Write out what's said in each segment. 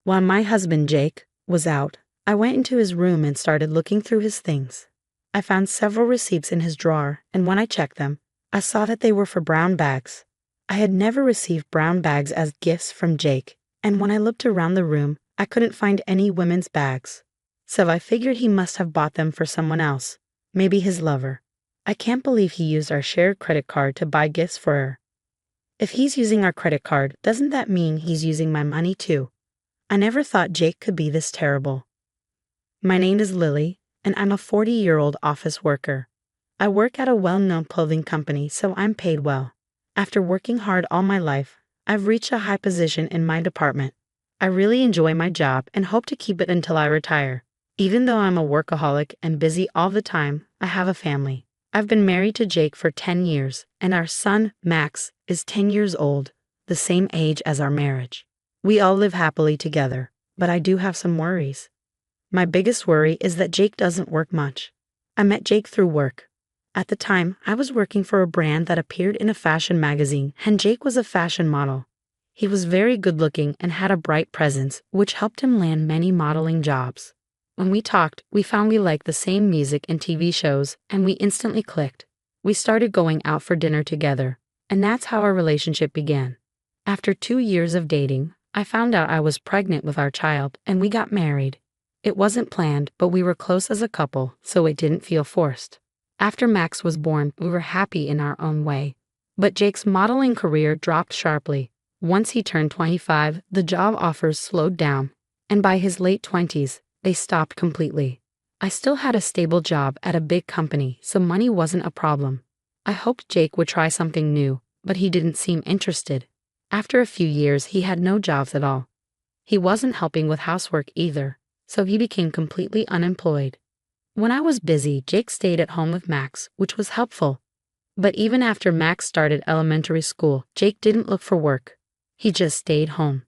While my husband Jake was out, I went into his room and started looking through his things. I found several receipts in his drawer, and when I checked them, I saw that they were for brown bags. I had never received brown bags as gifts from Jake, and when I looked around the room, I couldn't find any women's bags. So I figured he must have bought them for someone else, maybe his lover. I can't believe he used our shared credit card to buy gifts for her. If he's using our credit card, doesn't that mean he's using my money too? I never thought Jake could be this terrible. My name is Lily, and I'm a 40-year-old office worker. I work at a well-known clothing company, so I'm paid well. After working hard all my life, I've reached a high position in my department. I really enjoy my job and hope to keep it until I retire. Even though I'm a workaholic and busy all the time, I have a family. I've been married to Jake for 10 years, and our son, Max, is 10 years old, the same age as our marriage. We all live happily together, but I do have some worries. My biggest worry is that Jake doesn't work much. I met Jake through work. At the time, I was working for a brand that appeared in a fashion magazine, and Jake was a fashion model. He was very good-looking and had a bright presence, which helped him land many modeling jobs. When we talked, we found we liked the same music and TV shows, and we instantly clicked. We started going out for dinner together, and that's how our relationship began. After 2 years of dating, I found out I was pregnant with our child, and we got married. It wasn't planned, but we were close as a couple, so it didn't feel forced. After Max was born, we were happy in our own way. But Jake's modeling career dropped sharply. Once he turned 25, the job offers slowed down, and by his late 20s, they stopped completely. I still had a stable job at a big company, so money wasn't a problem. I hoped Jake would try something new, but he didn't seem interested. After a few years, he had no jobs at all. He wasn't helping with housework either, so he became completely unemployed. When I was busy, Jake stayed at home with Max, which was helpful. But even after Max started elementary school, Jake didn't look for work. He just stayed home.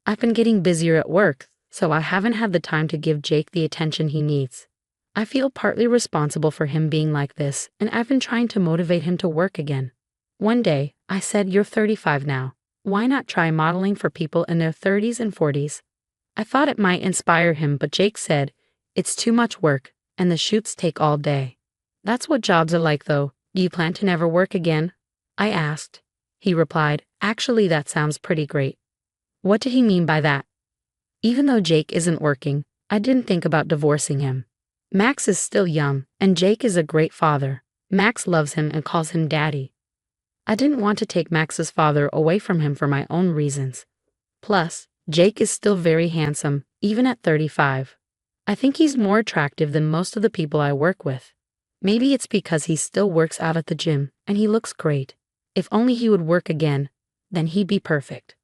I've been getting busier at work, so I haven't had the time to give Jake the attention he needs. I feel partly responsible for him being like this, and I've been trying to motivate him to work again. One day, I said, "You're 35 now. Why not try modeling for people in their 30s and 40s? I thought it might inspire him, but Jake said, "It's too much work, and the shoots take all day." That's what jobs are like though. Do you plan to never work again? I asked. He replied, "Actually, that sounds pretty great." What did he mean by that? Even though Jake isn't working, I didn't think about divorcing him. Max is still young, and Jake is a great father. Max loves him and calls him daddy. I didn't want to take Max's father away from him for my own reasons. Plus, Jake is still very handsome, even at 35. I think he's more attractive than most of the people I work with. Maybe it's because he still works out at the gym, and he looks great. If only he would work again, then he'd be perfect.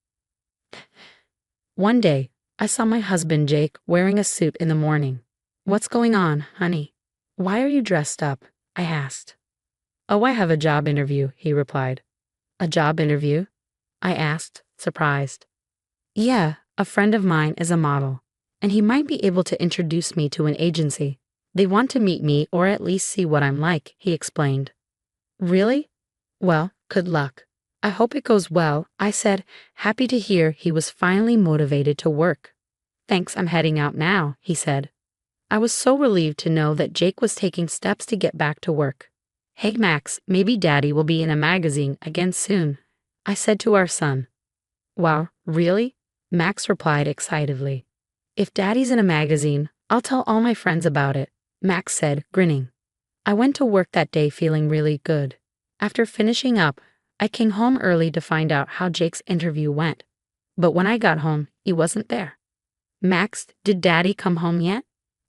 One day, I saw my husband Jake wearing a suit in the morning. "What's going on, honey? Why are you dressed up?" I asked. "Oh, I have a job interview," he replied. "A job interview?" I asked, surprised. "Yeah, a friend of mine is a model, and he might be able to introduce me to an agency. They want to meet me or at least see what I'm like," he explained. "Really? Well, good luck. I hope it goes well," I said, happy to hear he was finally motivated to work. "Thanks, I'm heading out now," he said. I was so relieved to know that Jake was taking steps to get back to work. "Hey Max, maybe Daddy will be in a magazine again soon," I said to our son. "Wow, really?" Max replied excitedly. "If Daddy's in a magazine, I'll tell all my friends about it," Max said, grinning. I went to work that day feeling really good. After finishing up, I came home early to find out how Jake's interview went. But when I got home, he wasn't there. "Max, did Daddy come home yet?"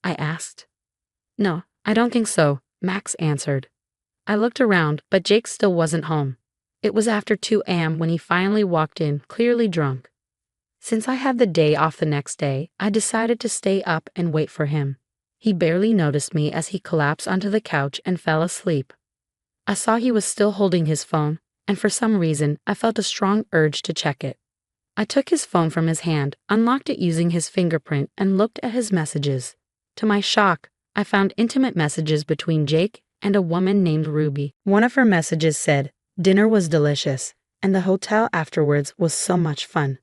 I asked. "No, I don't think so," Max answered. I looked around, but Jake still wasn't home. It was after 2 a.m. when he finally walked in, clearly drunk. Since I had the day off the next day, I decided to stay up and wait for him. He barely noticed me as he collapsed onto the couch and fell asleep. I saw he was still holding his phone, and for some reason, I felt a strong urge to check it. I took his phone from his hand, unlocked it using his fingerprint, and looked at his messages. To my shock, I found intimate messages between Jake and a woman named Ruby. One of her messages said, "Dinner was delicious, and the hotel afterwards was so much fun."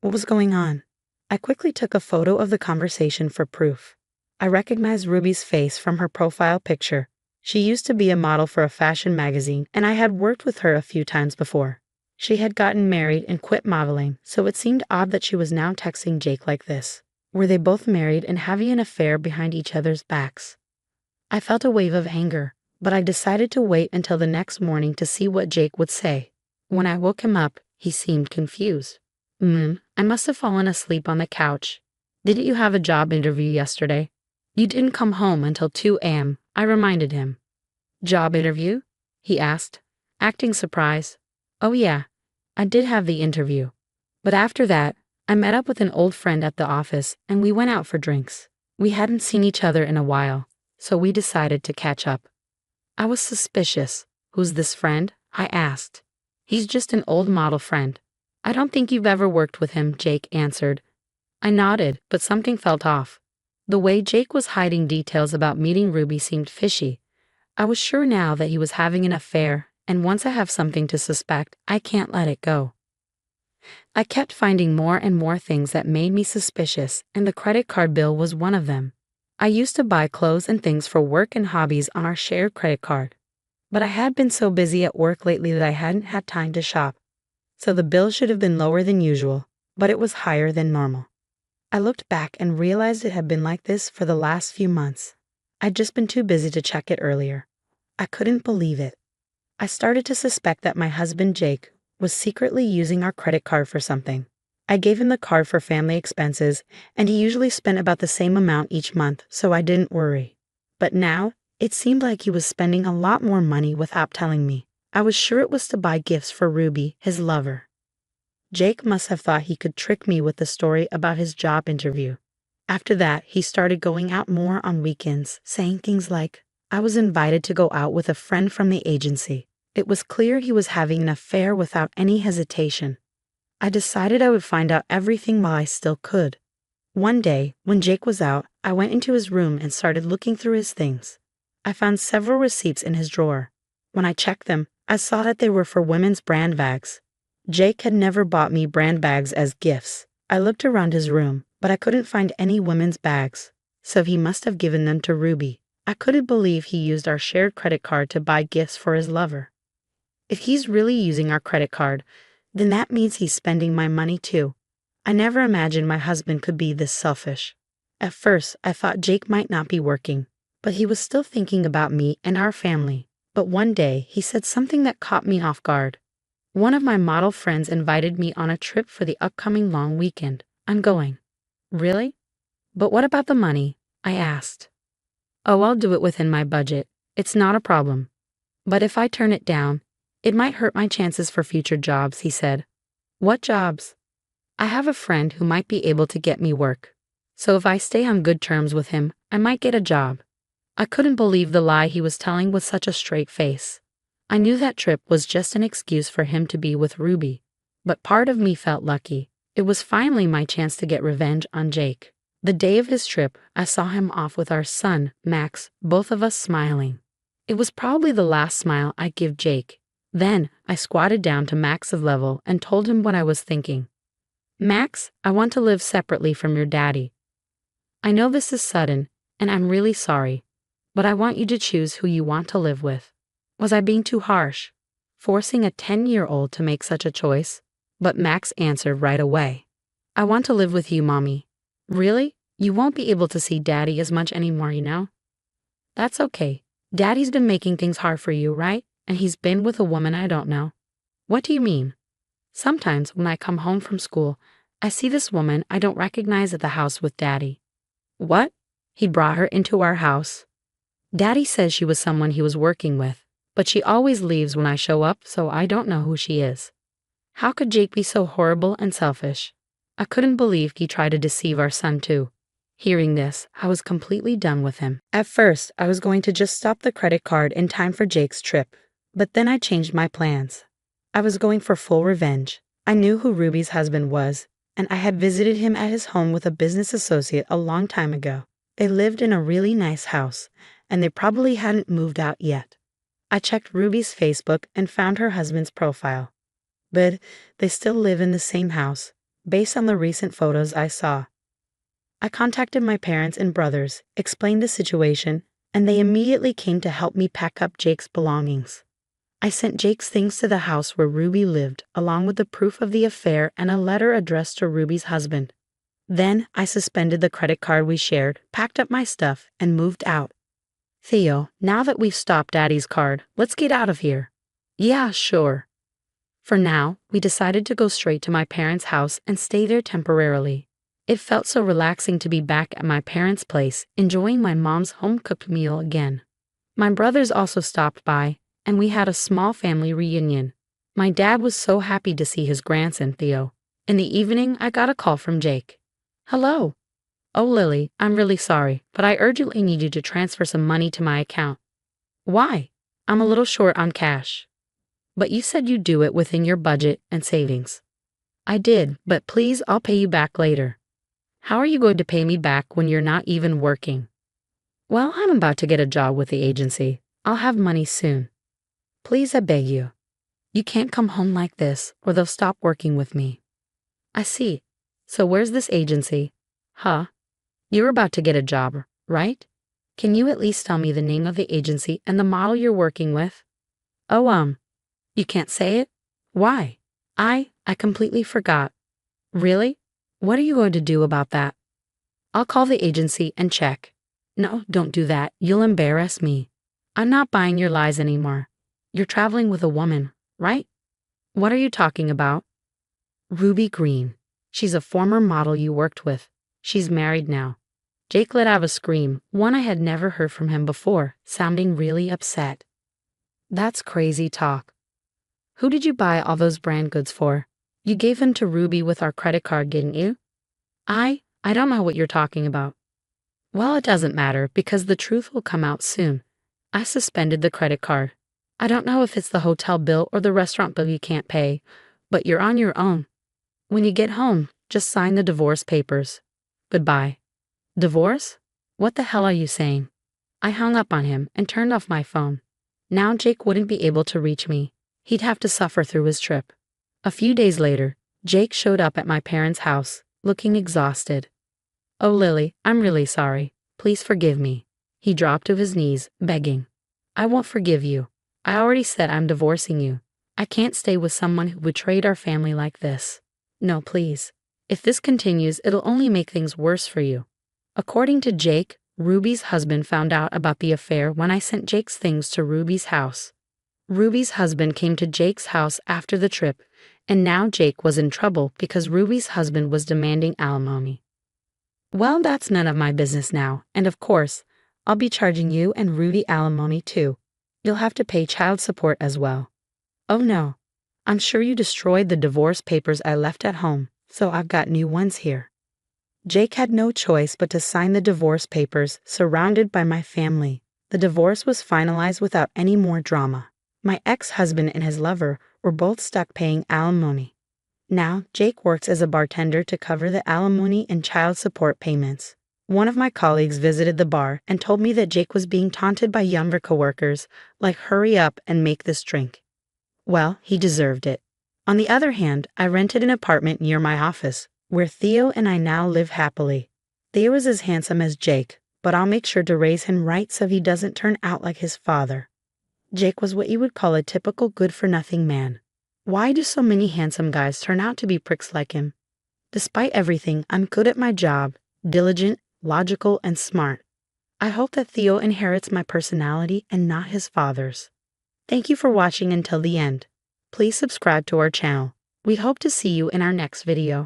What was going on? I quickly took a photo of the conversation for proof. I recognized Ruby's face from her profile picture. She used to be a model for a fashion magazine, and I had worked with her a few times before. She had gotten married and quit modeling, so it seemed odd that she was now texting Jake like this. Were they both married and having an affair behind each other's backs? I felt a wave of anger, but I decided to wait until the next morning to see what Jake would say. When I woke him up, he seemed confused. I must have fallen asleep on the couch. Didn't you have a job interview yesterday? You didn't come home until 2 a.m., I reminded him. Job interview? He asked, acting surprised. Oh yeah, I did have the interview. But after that, I met up with an old friend at the office and we went out for drinks. We hadn't seen each other in a while, so we decided to catch up. I was suspicious. Who's this friend? I asked. He's just an old model friend. I don't think you've ever worked with him, Jake answered. I nodded, but something felt off. The way Jake was hiding details about meeting Ruby seemed fishy. I was sure now that he was having an affair, and once I have something to suspect, I can't let it go. I kept finding more and more things that made me suspicious, and the credit card bill was one of them. I used to buy clothes and things for work and hobbies on our shared credit card. But I had been so busy at work lately that I hadn't had time to shop. So the bill should have been lower than usual, but it was higher than normal. I looked back and realized it had been like this for the last few months. I'd just been too busy to check it earlier. I couldn't believe it. I started to suspect that my husband Jake was secretly using our credit card for something. I gave him the card for family expenses, and he usually spent about the same amount each month, so I didn't worry. But now, it seemed like he was spending a lot more money without telling me. I was sure it was to buy gifts for Ruby, his lover. Jake must have thought he could trick me with the story about his job interview. After that, he started going out more on weekends, saying things like, I was invited to go out with a friend from the agency. It was clear he was having an affair without any hesitation. I decided I would find out everything while I still could. One day, when Jake was out, I went into his room and started looking through his things. I found several receipts in his drawer. When I checked them, I saw that they were for women's brand bags. Jake had never bought me brand bags as gifts. I looked around his room, but I couldn't find any women's bags, so he must have given them to Ruby. I couldn't believe he used our shared credit card to buy gifts for his lover. If he's really using our credit card, then that means he's spending my money too. I never imagined my husband could be this selfish. At first, I thought Jake might not be working, but he was still thinking about me and our family. But one day, he said something that caught me off guard. One of my model friends invited me on a trip for the upcoming long weekend. I'm going. Really? But what about the money? I asked. Oh, I'll do it within my budget. It's not a problem. But if I turn it down, it might hurt my chances for future jobs, he said. What jobs? I have a friend who might be able to get me work. So if I stay on good terms with him, I might get a job. I couldn't believe the lie he was telling with such a straight face. I knew that trip was just an excuse for him to be with Ruby, but part of me felt lucky. It was finally my chance to get revenge on Jake. The day of his trip, I saw him off with our son, Max, both of us smiling. It was probably the last smile I'd give Jake. Then, I squatted down to Max's level and told him what I was thinking. Max, I want to live separately from your daddy. I know this is sudden, and I'm really sorry. But I want you to choose who you want to live with. Was I being too harsh, forcing a 10-year-old to make such a choice? But Max answered right away. I want to live with you, Mommy. Really? You won't be able to see Daddy as much anymore, you know? That's okay. Daddy's been making things hard for you, right? And he's been with a woman I don't know. What do you mean? Sometimes when I come home from school, I see this woman I don't recognize at the house with Daddy. What? He brought her into our house. Daddy says she was someone he was working with, but she always leaves when I show up, so I don't know who she is. How could Jake be so horrible and selfish? I couldn't believe he tried to deceive our son too. Hearing this, I was completely done with him. At first, I was going to just stop the credit card in time for Jake's trip, but then I changed my plans. I was going for full revenge. I knew who Ruby's husband was, and I had visited him at his home with a business associate a long time ago. They lived in a really nice house, and they probably hadn't moved out yet. I checked Ruby's Facebook and found her husband's profile. But they still live in the same house, based on the recent photos I saw. I contacted my parents and brothers, explained the situation, and they immediately came to help me pack up Jake's belongings. I sent Jake's things to the house where Ruby lived, along with the proof of the affair and a letter addressed to Ruby's husband. Then I suspended the credit card we shared, packed up my stuff, and moved out. Theo, now that we've stopped Daddy's card, let's get out of here. Yeah, sure. For now, we decided to go straight to my parents' house and stay there temporarily. It felt so relaxing to be back at my parents' place, enjoying my mom's home-cooked meal again. My brothers also stopped by, and we had a small family reunion. My dad was so happy to see his grandson, Theo. In the evening, I got a call from Jake. Hello. Oh, Lily, I'm really sorry, but I urgently need you to transfer some money to my account. Why? I'm a little short on cash. But you said you'd do it within your budget and savings. I did, but please, I'll pay you back later. How are you going to pay me back when you're not even working? Well, I'm about to get a job with the agency. I'll have money soon. Please, I beg you. You can't come home like this, or they'll stop working with me. I see. So where's this agency? Huh? You're about to get a job, right? Can you at least tell me the name of the agency and the model you're working with? Oh, you can't say it? Why? I completely forgot. Really? What are you going to do about that? I'll call the agency and check. No, don't do that. You'll embarrass me. I'm not buying your lies anymore. You're traveling with a woman, right? What are you talking about? Ruby Green. She's a former model you worked with. She's married now. Jake let out a scream, one I had never heard from him before, sounding really upset. That's crazy talk. Who did you buy all those brand goods for? You gave them to Ruby with our credit card, didn't you? I don't know what you're talking about. Well, it doesn't matter because the truth will come out soon. I suspended the credit card. I don't know if it's the hotel bill or the restaurant bill you can't pay, but you're on your own. When you get home, just sign the divorce papers. Goodbye. Divorce? What the hell are you saying? I hung up on him and turned off my phone. Now Jake wouldn't be able to reach me. He'd have to suffer through his trip. A few days later, Jake showed up at my parents' house, looking exhausted. Oh, Lily, I'm really sorry. Please forgive me. He dropped to his knees, begging. I won't forgive you. I already said I'm divorcing you. I can't stay with someone who betrayed our family like this. No, please. If this continues, it'll only make things worse for you. According to Jake, Ruby's husband found out about the affair when I sent Jake's things to Ruby's house. Ruby's husband came to Jake's house after the trip, and now Jake was in trouble because Ruby's husband was demanding alimony. Well, that's none of my business now, and of course, I'll be charging you and Ruby alimony too. You'll have to pay child support as well. Oh no, I'm sure you destroyed the divorce papers I left at home, so I've got new ones here. Jake had no choice but to sign the divorce papers, surrounded by my family. The divorce was finalized without any more drama. My ex-husband and his lover were both stuck paying alimony. Now, Jake works as a bartender to cover the alimony and child support payments. One of my colleagues visited the bar and told me that Jake was being taunted by younger coworkers, like hurry up and make this drink. Well, he deserved it. On the other hand, I rented an apartment near my office, where Theo and I now live happily. Theo is as handsome as Jake, but I'll make sure to raise him right so he doesn't turn out like his father. Jake was what you would call a typical good-for-nothing man. Why do so many handsome guys turn out to be pricks like him? Despite everything, I'm good at my job, diligent, logical, and smart. I hope that Theo inherits my personality and not his father's. Thank you for watching until the end. Please subscribe to our channel. We hope to see you in our next video.